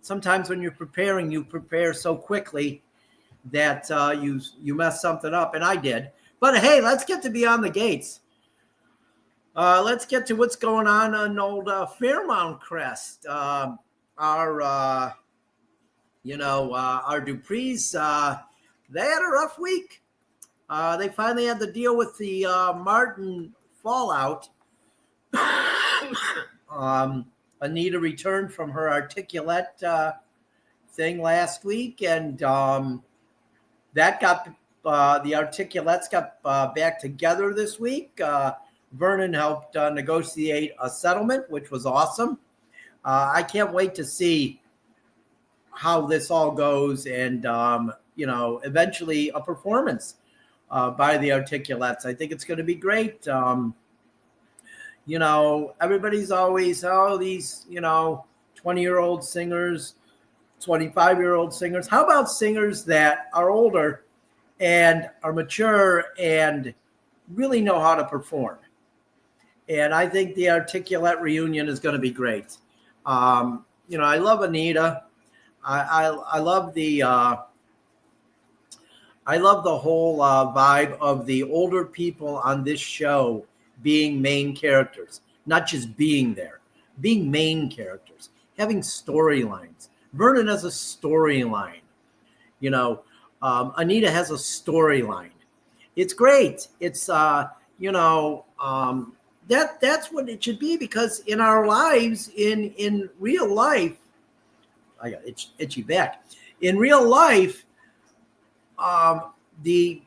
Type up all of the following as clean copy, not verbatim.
sometimes when you're preparing, you prepare so quickly that you mess something up, and I did. But hey, let's get to Beyond the Gates. Let's get to what's going on old Fairmount Crest. Our Duprees, they had a rough week. They finally had to deal with the Martin fallout. Anita returned from her articulate thing last week, and that got the articulates got back together this week. Vernon helped negotiate a settlement, which was awesome. I can't wait to see how this all goes, and eventually a performance by the articulates. I think it's going to be great. Everybody's always, these 20-year-old singers, 25-year-old singers. How about singers that are older and are mature and really know how to perform? And I think the articulate reunion is going to be great. I love Anita. I love the whole vibe of the older people on this show being main characters, not just being there, being main characters, having storylines. Vernon has a storyline. Anita has a storyline. It's great. It's that's what it should be, because in our lives, in real life, I got itchy back. In real life, the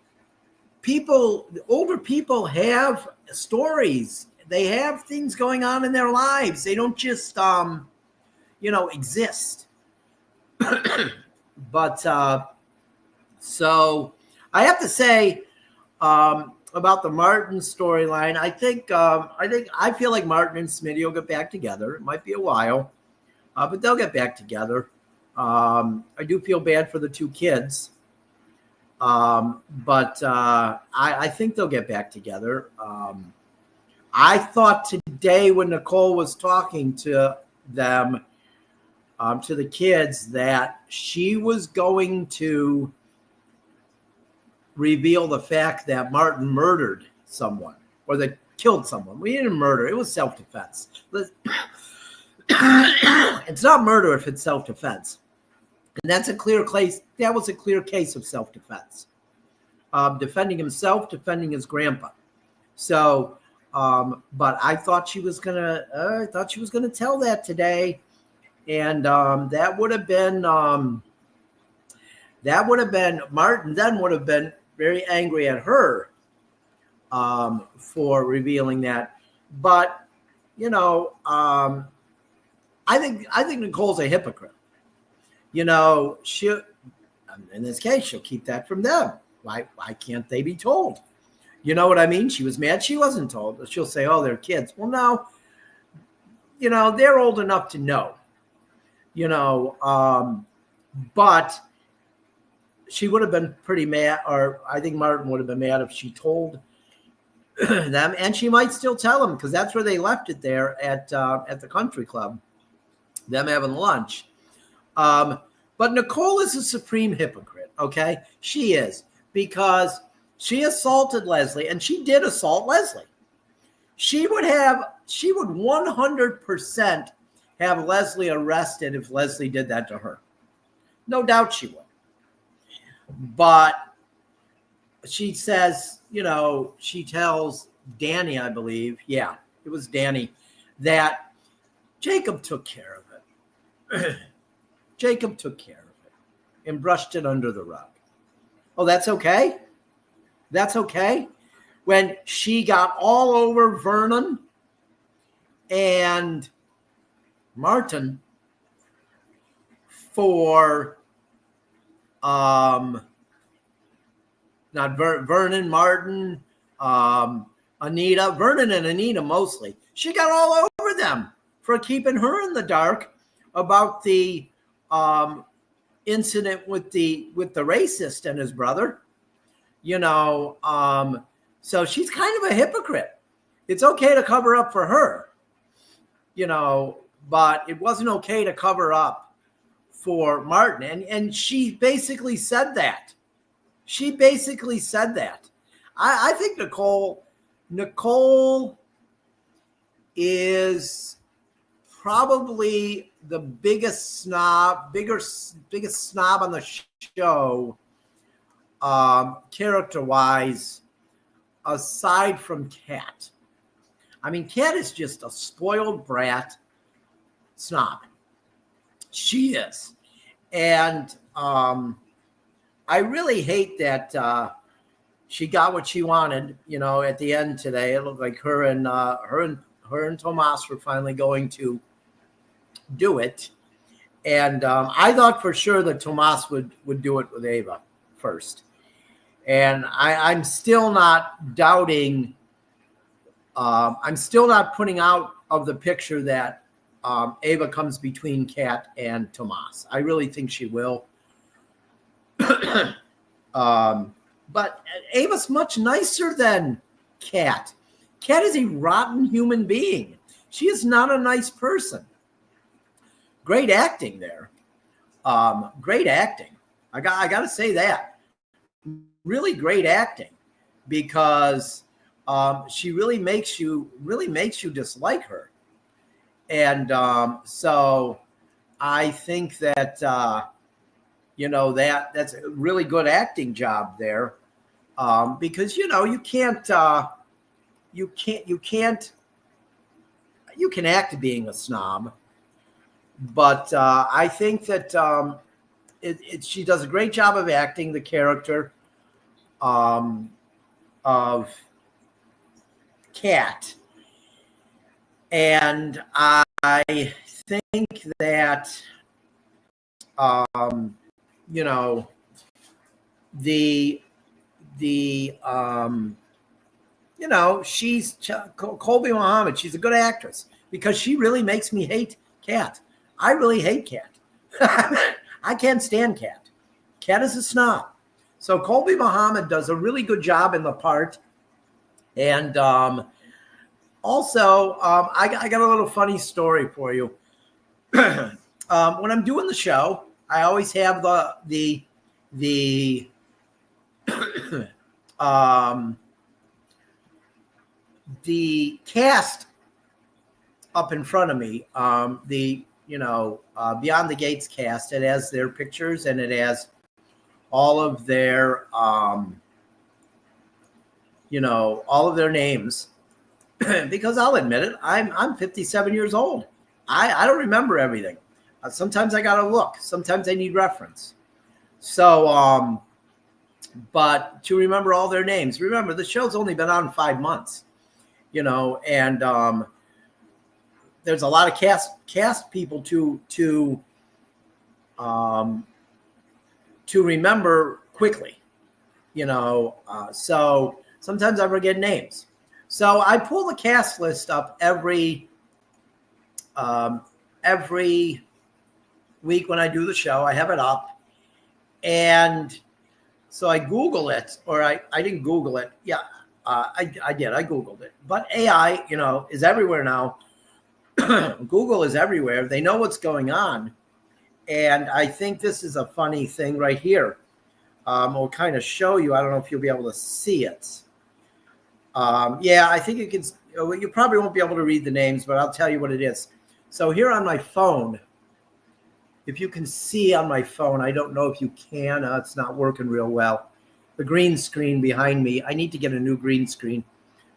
older people have stories. They have things going on in their lives. They don't just, exist. But so I have to say, about the Martin storyline, I feel like Martin and Smitty will get back together. It might be a while, but they'll get back together. I do feel bad for the two kids, but I think they'll get back together. I thought today when Nicole was talking to them, to the kids, that she was going to reveal the fact that Martin murdered someone, or that killed someone. We didn't murder. It was self-defense. It's not murder if it's self-defense. And that's a clear case. That was a clear case of self-defense. Defending himself, defending his grandpa. So, but I thought she was gonna tell that today. And that would have been Martin then would have been very angry at her for revealing that. But I think Nicole's a hypocrite. She, in this case, she'll keep that from them. Why can't they be told? You know what I mean? She was mad she wasn't told. She'll say, "Oh, they're kids." Well, no. They're old enough to know. But she would have been pretty mad, or I think Martin would have been mad if she told them, and she might still tell them, because that's where they left it there at the country club, them having lunch. But Nicole is a supreme hypocrite, okay? She is, because she assaulted Leslie, and she did assault Leslie. She would 100% have Leslie arrested if Leslie did that to her. No doubt she would. But she says, she tells Danny, I believe, yeah, it was Danny, that Jacob took care of it. Jacob took care of it and brushed it under the rug. Oh, that's okay? That's okay? When she got all over Vernon and Martin for not Vernon, Martin, Anita, Vernon and Anita mostly. She got all over them for keeping her in the dark about the incident with the racist and his brother. So she's kind of a hypocrite. It's okay to cover up for her, but it wasn't okay to cover up for Martin. And she basically said that. I think Nicole is probably the biggest snob on the show, character-wise, aside from Kat. I mean, Kat is just a spoiled brat snob. She is. And I really hate that she got what she wanted, at the end today. It looked like her and Tomas were finally going to do it. And I thought for sure that Tomas would do it with Ava first. And I'm still not doubting. I'm still not putting out of the picture that Ava comes between Kat and Tomas. I really think she will. But Ava's much nicer than Kat. Kat is a rotten human being. She is not a nice person. Great acting there. Great acting. I got to say that. Really great acting, because she really makes you dislike her. And so I think that that's a really good acting job there, because you can act being a snob, but I think that she does a great job of acting the character of Kat. And I think that, she's Colby Muhammad. She's a good actress because she really makes me hate Kat. I really hate Kat. I can't stand Kat. Kat is a snob. So Colby Muhammad does a really good job in the part. And also, I got a little funny story for you. When I'm doing the show, I always have the cast up in front of me. Beyond the Gates cast. It has their pictures and it has all of their all of their names. Because I'll admit it, I'm 57 years old. I don't remember everything. Sometimes I gotta look. Sometimes I need reference. So, but to remember all their names. Remember, the show's only been on 5 months. And there's a lot of cast people to remember quickly. So sometimes I forget names. So I pull the cast list up every week when I do the show. I have it up, and so I Google it, or I didn't Google it. Yeah, I did. I Googled it. But AI, is everywhere now. Google is everywhere. They know what's going on, and I think this is a funny thing right here. I'll kind of show you. I don't know if you'll be able to see it. Yeah, I think you can. You probably won't be able to read the names, but I'll tell you what it is. So here on my phone, if you can see on my phone, I don't know if you can. It's not working real well. The green screen behind me, I need to get a new green screen.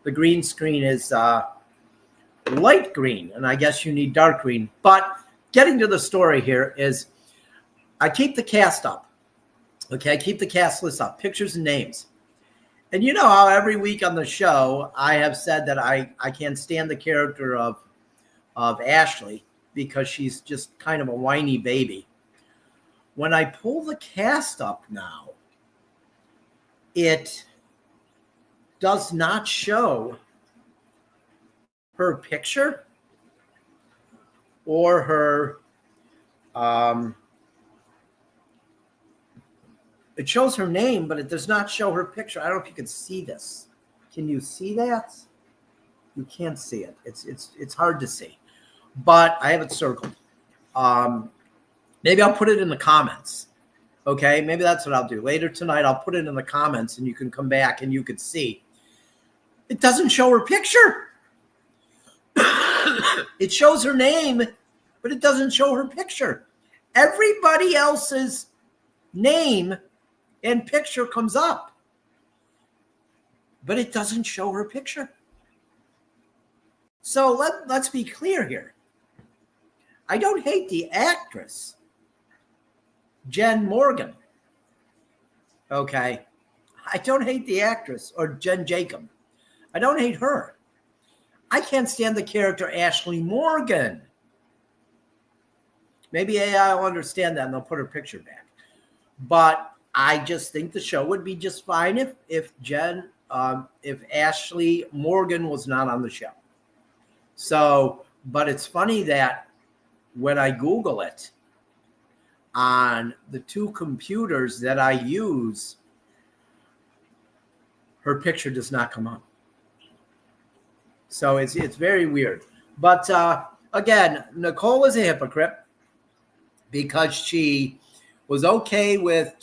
The green screen is light green, and I guess you need dark green. But getting to the story here is I keep the cast up. Okay, I keep the cast list up, pictures and names. And you know how every week on the show, I have said that I can't stand the character of Ashley because she's just kind of a whiny baby. When I pull the cast up now, it does not show her picture or her it shows her name, but it does not show her picture. I don't know if you can see this. Can you see that? You can't see it. It's hard to see, but I have it circled. Maybe I'll put it in the comments. Okay, maybe that's what I'll do. Later tonight, I'll put it in the comments and you can come back and you could see. It doesn't show her picture. It shows her name, but it doesn't show her picture. Everybody else's name and picture comes up, but it doesn't show her picture. So let's be clear here. I don't hate the actress, Jen Morgan. Okay. I don't hate the actress, or Jen Jacob. I don't hate her. I can't stand the character Ashley Morgan. Maybe AI will understand that and they'll put her picture back. But I just think the show would be just fine if Ashley Morgan was not on the show. So, but it's funny that when I Google it on the two computers that I use, her picture does not come up. So it's very weird. But again, Nicole is a hypocrite because she's okay with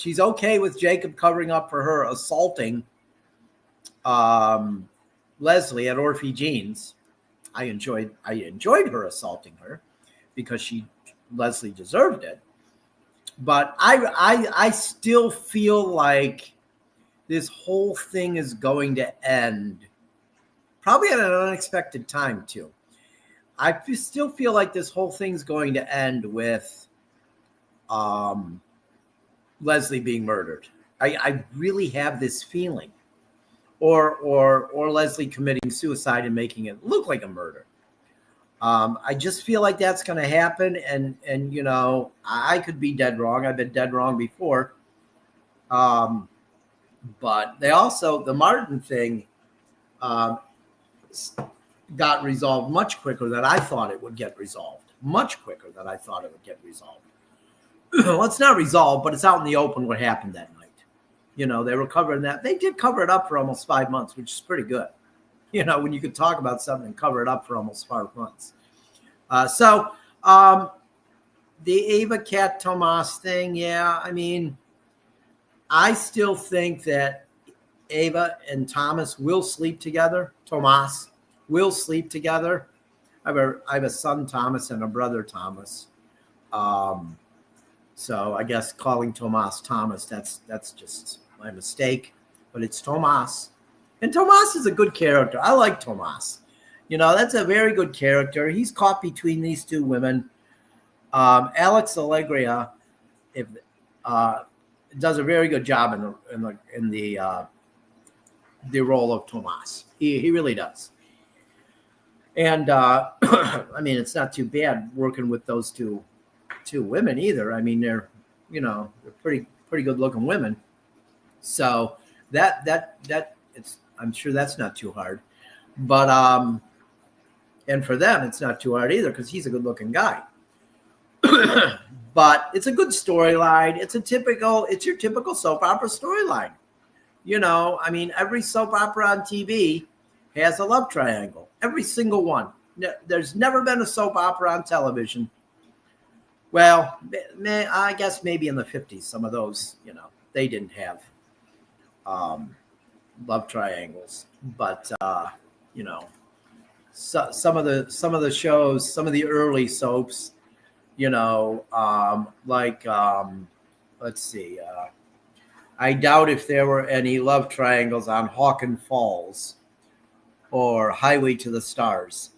Jacob covering up for her assaulting Leslie at Orphe Jeans. I enjoyed her assaulting her because Leslie deserved it. But I still feel like this whole thing is going to end probably at an unexpected time too. I still feel like this whole thing's going to end with Leslie being murdered. I really have this feeling. Or Leslie committing suicide and making it look like a murder. I just feel like that's going to happen, and you know, I could be dead wrong. I've been dead wrong before. But the Martin thing got resolved much quicker than I thought it would get resolved. Much quicker than I thought it would get resolved. Well, it's not resolved, but it's out in the open what happened that night. You know, they were covering that. They did cover it up for almost 5 months, which is pretty good. You know, when you could talk about something and cover it up for almost 5 months. The Ava Cat Tomas thing, yeah, I mean, I still think that Ava and Thomas will sleep together. Tomas will sleep together. I have a son, Thomas, and a brother, Thomas. So I guess calling Tomas Thomas, that's just my mistake. But it's Tomas. And Tomas is a good character. I like Tomas. You know, that's a very good character. He's caught between these two women. Alex Allegria does a very good job in the role of Tomas. He really does. And I mean, it's not too bad working with those two women either. I mean, they're pretty good looking women. So that it's, I'm sure that's not too hard, but and for them it's not too hard either because he's a good looking guy. But it's a good storyline. It's your typical soap opera storyline. You know, I mean, every soap opera on TV has a love triangle. Every single one. There's never been a soap opera on television. Well, I guess maybe in the 50s, some of those, you know, they didn't have love triangles. But you know, some of the shows, some of the early soaps, you know, let's see. I doubt if there were any love triangles on Hawken Falls or Highway to the Stars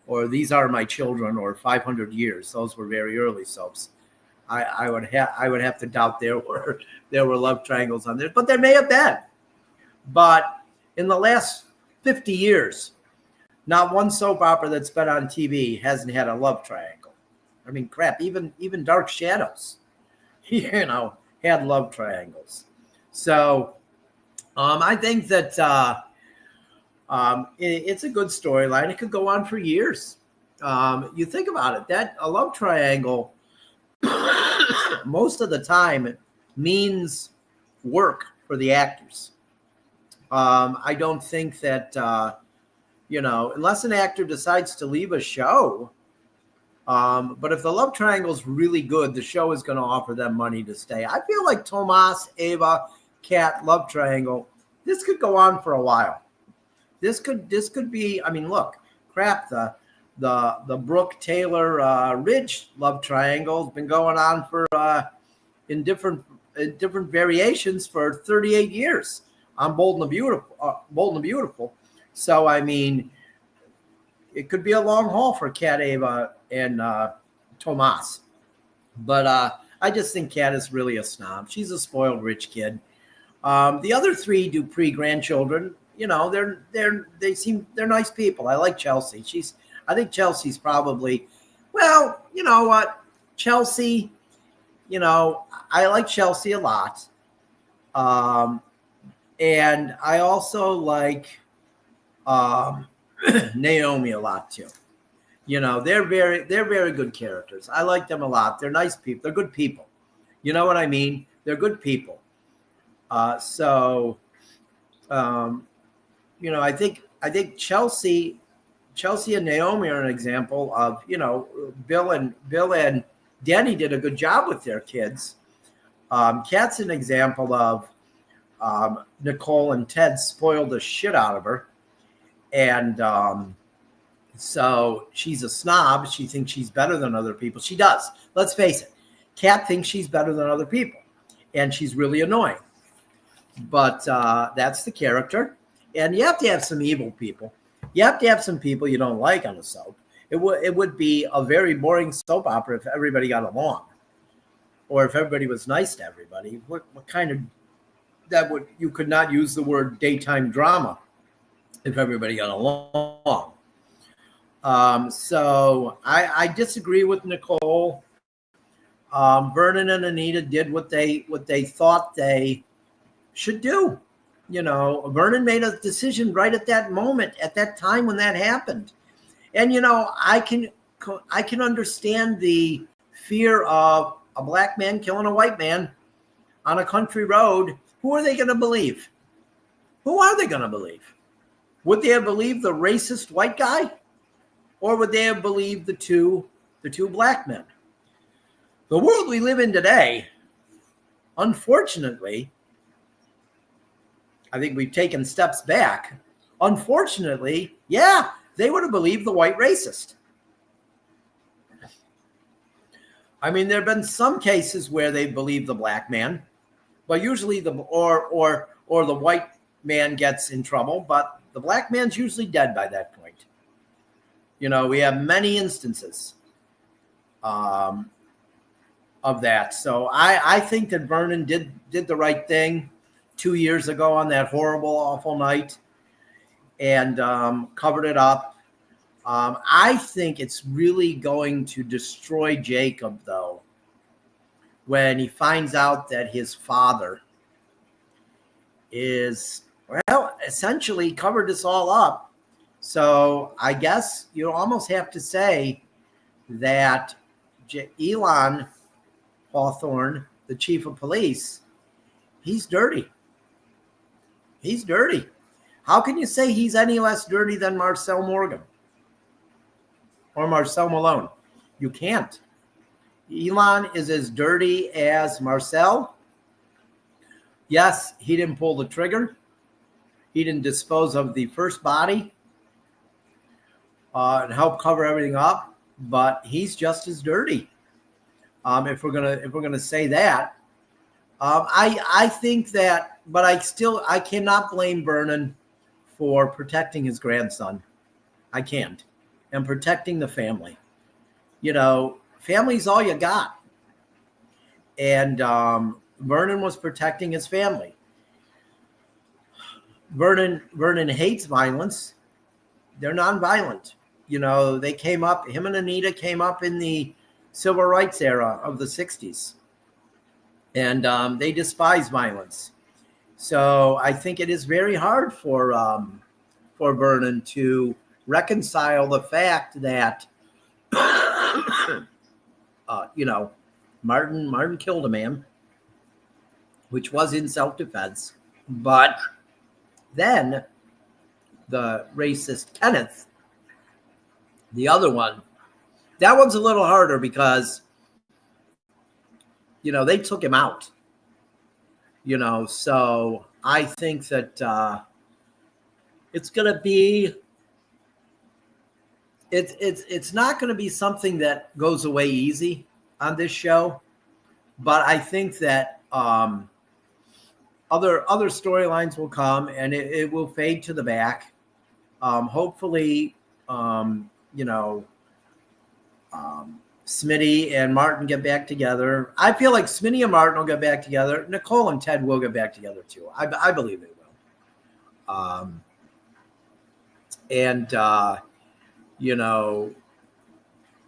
or These Are My Children or 500 Years. Those were very early soaps. I would have to doubt there were love triangles on there, but there may have been. But in the last 50 years, not one soap opera that's been on TV hasn't had a love triangle. I mean, crap, even Dark Shadows, you know, had love triangles. So I think that it's a good storyline. It could go on for years. You think about it, that a love triangle most of the time it means work for the actors. I don't think that, you know, unless an actor decides to leave a show, But if the love triangle is really good, the show is going to offer them money to stay. I feel like Tomas, Ava, Kat love triangle. This could go on for a while. This could be. I mean, look, crap. The Brooke Taylor Ridge love triangle has been going on for in different variations for 38 years on Bold and the Beautiful. Bold and the Beautiful. So I mean, it could be a long haul for Kat, Ava, and Tomas. But I just think Kat is really a snob. She's a spoiled rich kid. The other three do pre-grandchildren. You know, they're nice people. I like Chelsea. I think Chelsea's probably, well, you know what, Chelsea. You know, I like Chelsea a lot, and I also like Naomi a lot too. You know, they're very good characters. I like them a lot. They're nice people. They're good people. You know what I mean? They're good people. You know, I think Chelsea and Naomi are an example of, you know, Bill and Danny did a good job with their kids. Kat's an example of Nicole and Ted spoiled the shit out of her. And so she's a snob. She thinks she's better than other people. She does. Let's face it. Kat thinks she's better than other people. And she's really annoying. But that's the character. And you have to have some evil people. You have to have some people you don't like on a soap. It would be a very boring soap opera if everybody got along. Or if everybody was nice to everybody. What kind of, you could not use the word daytime drama if everybody got along. So I disagree with Nicole. Vernon and Anita did what they thought they should do. You know, Vernon made a decision right at that moment, at that time when that happened. And, you know, I can understand the fear of a black man killing a white man on a country road. Who are they going to believe? Who are they going to believe? Would they have believed the racist white guy? Or would they have believed the two black men? The world we live in today, unfortunately, I think we've taken steps back. Unfortunately, yeah, they would have believed the white racist. I mean, there have been some cases where they believe the black man, but usually the white man gets in trouble, but the black man's usually dead by that point. You know, we have many instances of that. So I think that Vernon did the right thing 2 years ago on that horrible, awful night and covered it up. I think it's really going to destroy Jacob, though, when he finds out that his father is, well, essentially covered this all up. So I guess you almost have to say that Elon Hawthorne, the chief of police, he's dirty. He's dirty. How can you say he's any less dirty than Marcel Morgan or Marcel Malone? You can't. Elon is as dirty as Marcel. Yes, he didn't pull the trigger. He didn't dispose of the first body and help cover everything up, but he's just as dirty. If we're gonna say that, I think that. But I cannot blame Vernon for protecting his grandson. I can't. And protecting the family. You know, family's all you got. And Vernon was protecting his family. Vernon hates violence. They're nonviolent. You know, him and Anita came up in the civil rights era of the 60s. And they despise violence. So I think it is very hard for Vernon to reconcile the fact that, you know, Martin killed a man, which was in self-defense. But then the racist Kenneth, the other one, That one's a little harder because, they took him out. So I think that it's going to be, it's not going to be something that goes away easy on this show, but I think that other storylines will come and it will fade to the back. Hopefully, Smitty and Martin get back together. I feel like Smitty and Martin will get back together. Nicole and Ted will get back together too. I believe they will.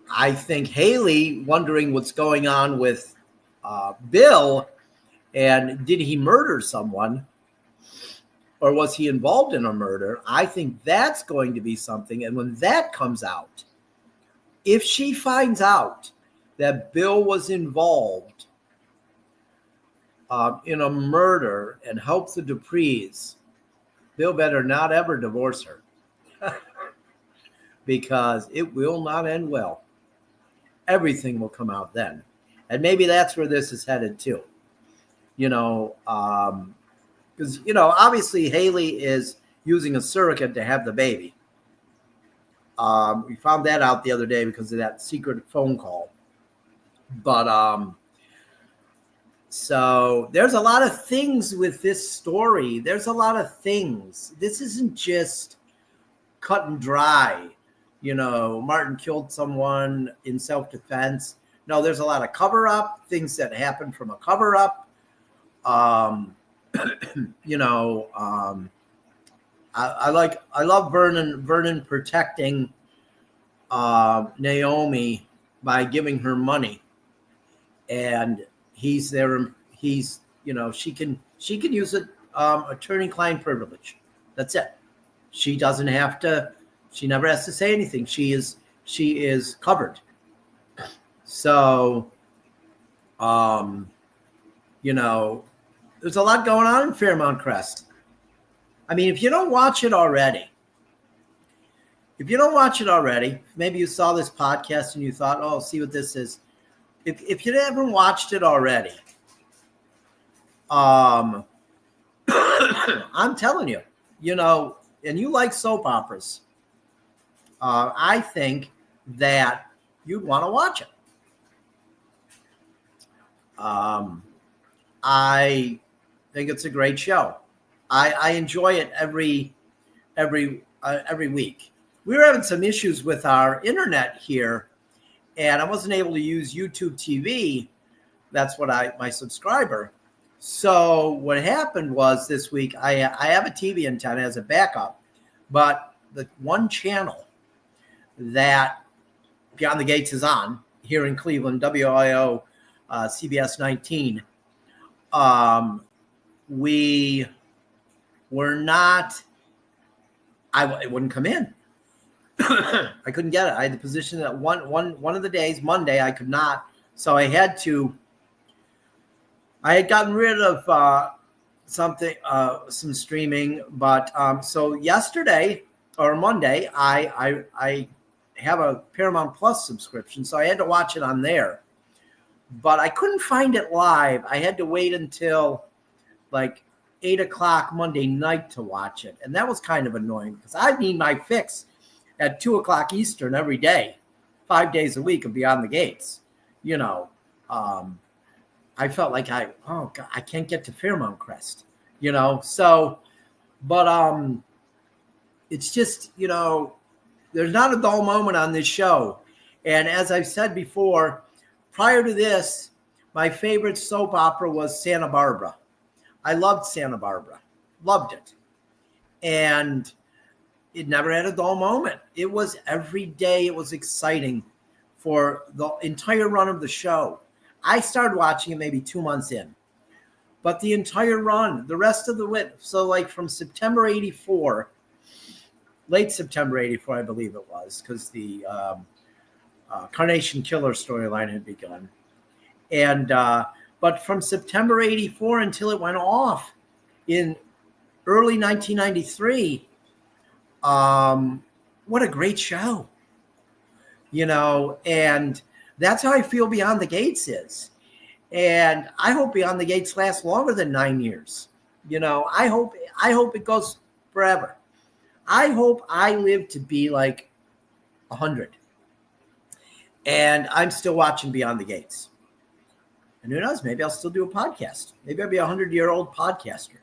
I think Haley wondering what's going on with Bill, and did he murder someone, or was he involved in a murder? I think that's going to be something. And when that comes out, if she finds out that Bill was involved in a murder and helped the Duprees, Bill better not ever divorce her because it will not end well. Everything will come out then. And maybe that's where this is headed too. Because, obviously Haley is using a surrogate to have the baby. We found that out the other day because of that secret phone call. But so there's a lot of things with this story. There's a lot of things. This isn't just cut and dry. Martin killed someone in self-defense. No, there's a lot of cover-up, things that happen from a cover-up. I love Vernon protecting Naomi by giving her money, and he's there. She can use it, attorney-client privilege. That's it. She doesn't have to. She never has to say anything. She is covered. So, there's a lot going on in Fairmount Crest. I mean, if you don't watch it already, maybe you saw this podcast and you thought, oh, see what this is. If you haven't watched it already, I'm telling you, and you like soap operas, I think that you'd want to watch it. I think it's a great show. I enjoy it every week. We were having some issues with our internet here, and I wasn't able to use YouTube TV. That's what my subscriber. So what happened was this week, I have a TV antenna as a backup, but the one channel that Beyond the Gates is on here in Cleveland, WIO CBS 19, we were not, it wouldn't come in. I couldn't get it. I had the position that one of the days, Monday, I could not. So I had gotten rid of some streaming, but so yesterday or Monday, I have a Paramount Plus subscription, so I had to watch it on there. But I couldn't find it live. I had to wait until like 8 o'clock Monday night to watch it. And that was kind of annoying because I need my fix at 2 o'clock Eastern every day, 5 days a week of Beyond the Gates. I felt like I can't get to Fairmount Crest, so, but it's just, there's not a dull moment on this show. And as I've said before, prior to this, my favorite soap opera was Santa Barbara. I loved Santa Barbara, loved it. And it never had a dull moment. It was every day. It was exciting for the entire run of the show. I started watching it maybe 2 months in, but the entire run, the rest of the way, so like from September 84, late September 84, I believe it was, because the Carnation Killer storyline had begun. And, but from September 84 until it went off in early 1993, what a great show. and that's how I feel Beyond the Gates is. And I hope Beyond the Gates lasts longer than 9 years. I hope it goes forever. I hope I live to be like 100. And I'm still watching Beyond the Gates. And who knows, maybe I'll still do a podcast. Maybe I'll be a 100-year-old podcaster.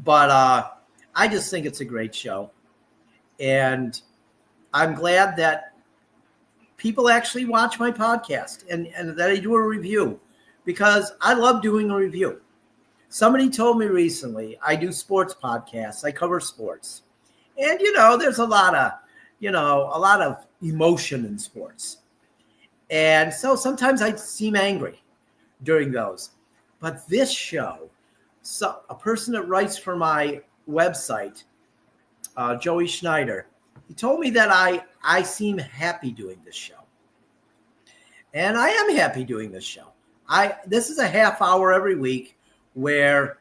But I just think it's a great show. And I'm glad that people actually watch my podcast and that I do a review, because I love doing a review. Somebody told me recently, I do sports podcasts. I cover sports. And, there's a lot of emotion in sports. And so sometimes I seem angry during those. But this show, so a person that writes for my website, Joey Schneider, he told me that I seem happy doing this show. And I am happy doing this show. This is a half hour every week where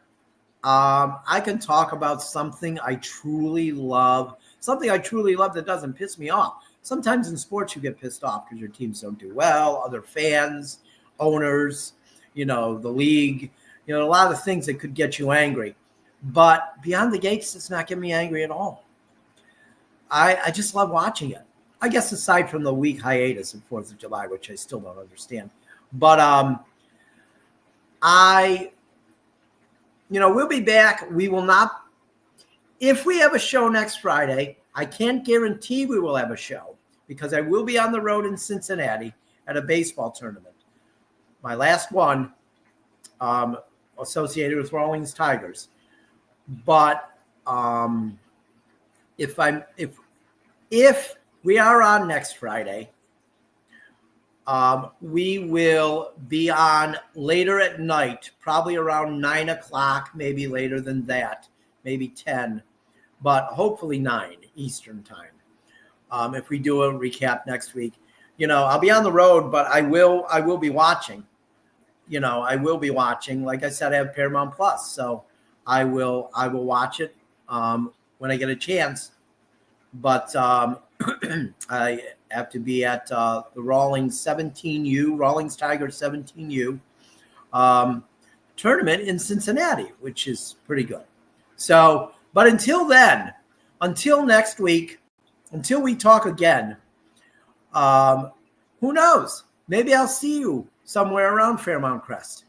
I can talk about something I truly love that doesn't piss me off. Sometimes in sports you get pissed off because your teams don't do well, other fans, owners, the league, a lot of things that could get you angry. But Beyond the Gates does not get me angry at all. I just love watching it. I guess aside from the week hiatus of 4th of July, which I still don't understand. But we'll be back. We will not, if we have a show next Friday, I can't guarantee we will have a show because I will be on the road in Cincinnati at a baseball tournament. My last one, associated with Rawlings Tigers. But if we are on next Friday, we will be on later at night, probably around 9 o'clock, maybe later than that, maybe 10, but hopefully 9 Eastern time. If we do a recap next week, I'll be on the road, but I will be watching. I will be watching. Like I said, I have Paramount Plus, so I will watch it when I get a chance. But I have to be at the Rawlings 17U, Rawlings Tigers 17U tournament in Cincinnati, which is pretty good. So, but until then, until next week, until we talk again, who knows? Maybe I'll see you somewhere around Fairmount Crest.